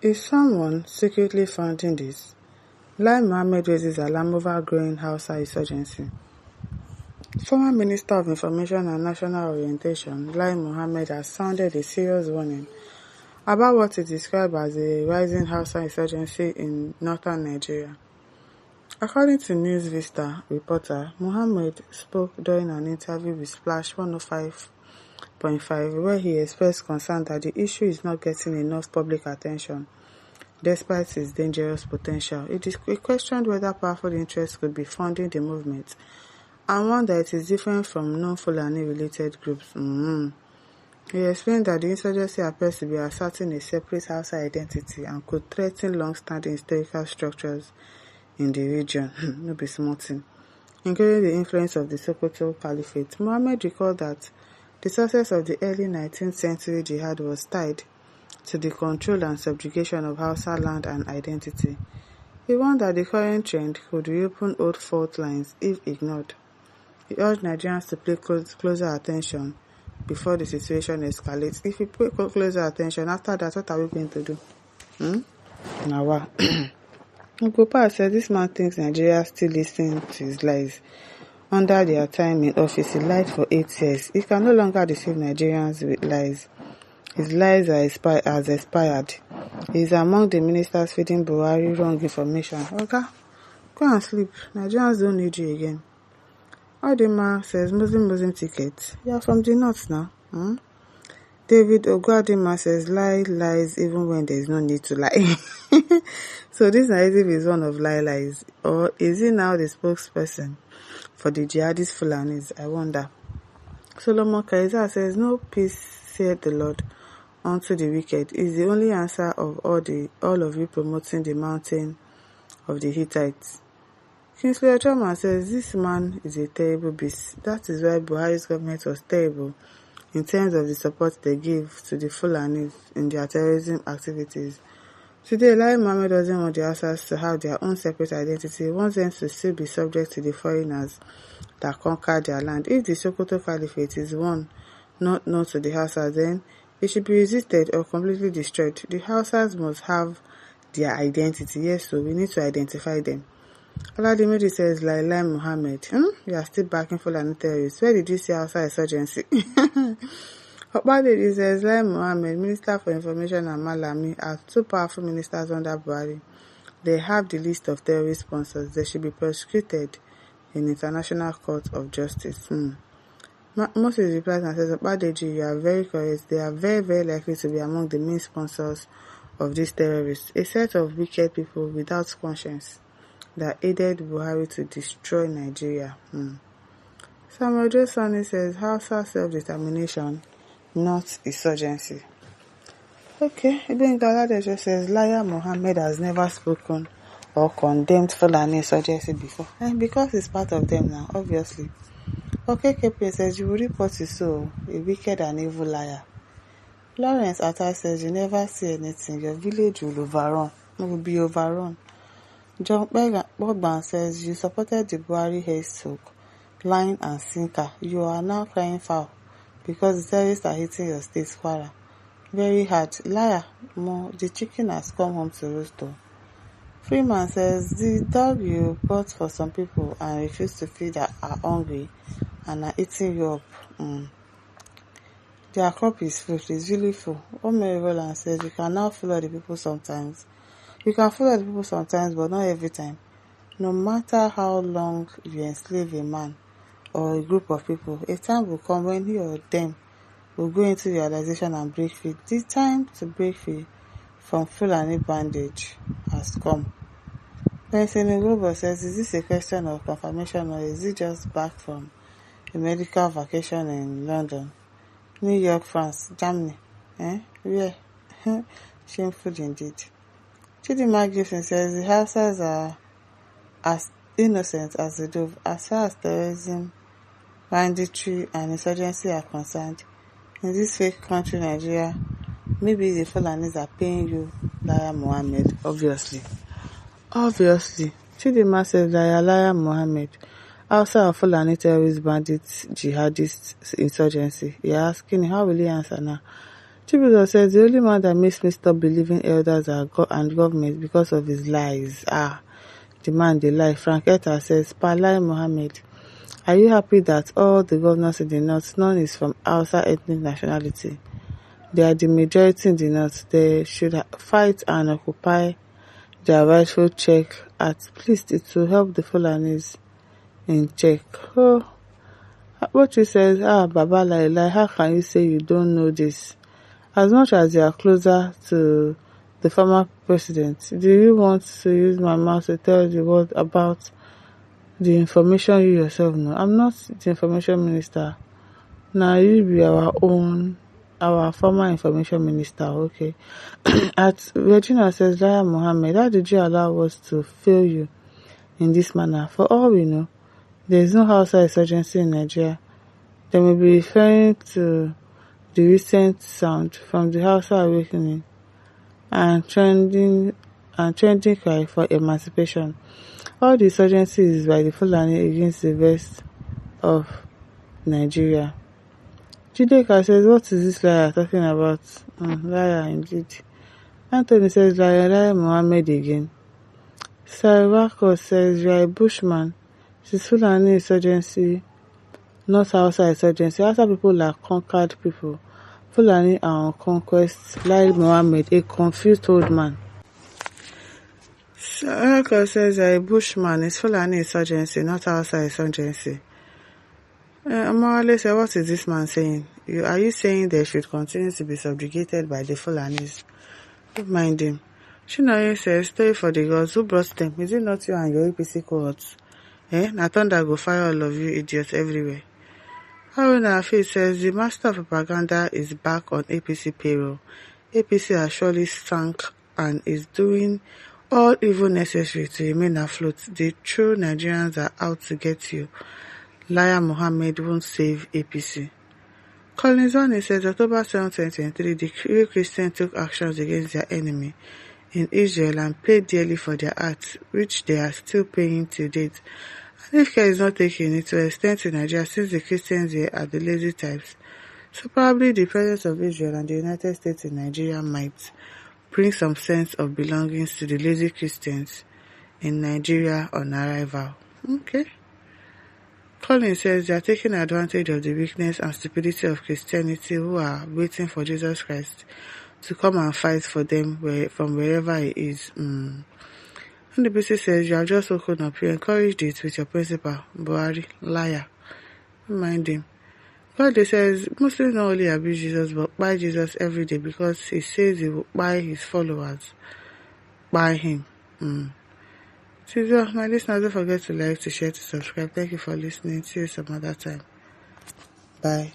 Is someone secretly funding this? Lai Mohammed raises alarm over growing Hausa insurgency. Former Minister of Information and National Orientation, Lai Mohammed, has sounded a serious warning about what he described as a rising Hausa insurgency in northern Nigeria. According to News Vista reporter, Mohammed spoke during an interview with Splash 105.5 where he expressed concern that the issue is not getting enough public attention despite its dangerous potential. He questioned whether powerful interests could be funding the movement and warned that it is different from non-Fulani-related groups. He explained that the insurgency appears to be asserting a separate Hausa identity and could threaten long-standing historical structures in the region, no be small thing, including the influence of the Sokoto Caliphate. Mohammed recalled that the success of the early 19th century jihad was tied to the control and subjugation of Hausa land and identity. He warned that the current trend could reopen old fault lines if ignored. He urged Nigerians to pay closer attention before the situation escalates. If we pay closer attention, after that, what are we going to do? Now what? Gopal said this man thinks Nigeria still listens to his lies. Under their time in office, he lied for 8 years. He can no longer deceive Nigerians with lies. His lies has expired. He is among the ministers feeding Buhari wrong information. Okay, go and sleep. Nigerians don't need you again. Odema says Muslim ticket. You are from the north now. David Ogwadima says lies even when there is no need to lie. So this narrative is one of lies. Or is he now the spokesperson for the jihadist Fulanis? I wonder. Solomon Kaiser says no peace, saith the Lord, unto the wicked is the only answer of all of you promoting the mountain of the Hittites. Kingsley Ochoman says this man is a terrible beast. That is why Buhari's government was terrible in terms of the support they give to the Fulanis in their terrorism activities. Today, Lai Mohammed doesn't want the Hausas to have their own separate identity. He wants them to still be subject to the foreigners that conquer their land. If the Sokoto Caliphate is one not known to the Hausas, then it should be resisted or completely destroyed. The Hausas must have their identity. Yes, so we need to identify them. Oladimidi says, Lai Mohammed, you are still backing Fulani terrorists. Where did you see Hausa insurgency? Oladimidi says, Lai Mohammed, Minister for Information and Malami, are two powerful ministers under Buhari. They have the list of terrorist sponsors. They should be prosecuted in International Court of Justice. Moses replies and says, Obadeji, you are very correct. They are very, very likely to be among the main sponsors of these terrorists. A set of wicked people without conscience that aided Buhari to destroy Nigeria. Samuel J. Sonny says, Hausa self-determination, not insurgency. Okay, Ibn Galadejo says, Lai Mohammed has never spoken or condemned Fulani insurgency before. And because he's part of them now, obviously. Okay, KP says, you will report you so, a wicked and evil liar. Lawrence Atta says, you never see anything, your village will be overrun. John Bogban says, you supported the Buhari hairstock, line and sinker. You are now crying foul because the terrorists are hitting your state, Kwara. Very hard. Liar, the chicken has come home to roost. Freeman says, the dog you bought for some people and refuse to feed are hungry and are eating you up. Their crop is full, it's really full. Omeri Roland says, you can now follow the people sometimes. You can follow the people sometimes, but not every time. No matter how long you enslave a man or a group of people, a time will come when he or them will go into realization and break free. The time to break free from Fulani bondage has come. Benson Globo says, is this a question of confirmation or is it just back from a medical vacation in London, New York, France, Germany? Where? Shameful indeed. Chidinma Gibson says, the Hausas are as innocent as the dove as far as terrorism, banditry and insurgency are concerned. In this fake country, Nigeria, maybe the Fulanis are paying you, Lai Mohammed, obviously. Chidinma says, Lai Mohammed, Hausa or Fulani terrorist bandits, jihadist insurgency. You're asking, how will he answer now? Chibuzo says the only man that makes me stop believing elders and government because of his lies. The man they lie. Franketta says, Palai Mohammed, are you happy that all the governors in the north, none is from Hausa ethnic nationality? They are the majority in the north. They should fight and occupy their rightful check at least it will help the Fulanis in check. Oh, what you says, Baba Lai, how can you say you don't know this? As much as you are closer to the former president, do you want to use my mouth to tell the world about the information you yourself know? I'm not the information minister. Now you be our former information minister, okay? At Virginia says, Laya Mohammed, how did you allow us to fail you in this manner? For all we know, there is no Hausa insurgency in Nigeria. They may be referring to the recent sound from the Hausa awakening and trending cry for emancipation. All the insurgency is by the Fulani against the rest of Nigeria. Jideka says, what is this liar talking about? Liar indeed. Anthony says, liar Mohammed again. Sarwako says, you are a bushman. This Fulani insurgency, not Hausa insurgency. Hausa people are conquered people. Fulani are on conquest. Lai Mohammed, a confused old man. Sarwako says, you are a bushman. It's Fulani insurgency, not Hausa insurgency. Amawale said, what is this man saying? Are you saying they should continue to be subjugated by the Fulanis? Don't mind him. Shinoye says, story for the gods. Who brought them? Is it not you and your APC cohorts? Na thunder go fire all of you idiots everywhere. Haruna Afid says, the master of propaganda is back on APC payroll. APC has surely sunk and is doing all evil necessary to remain afloat. The true Nigerians are out to get you. Liar Mohammed won't save APC. Collins One says, October 7, 2023, the real Christians took actions against their enemy in Israel and paid dearly for their acts, which they are still paying to date. And if care is not taken, it will extend to Nigeria since the Christians here are the lazy types. So probably the presence of Israel and the United States in Nigeria might bring some sense of belongings to the lazy Christians in Nigeria on arrival. Okay. Colin says they are taking advantage of the weakness and stupidity of Christianity who are waiting for Jesus Christ to come and fight for them from wherever he is. And the BC says you are just woken up. You encouraged it with your principal, Buhari, liar. Don't mind him. God says Muslims not only abuse Jesus but buy Jesus every day because he says he will buy his followers. Buy him. So, my listeners, don't forget to like, to share, to subscribe. Thank you for listening. See you some other time. Bye.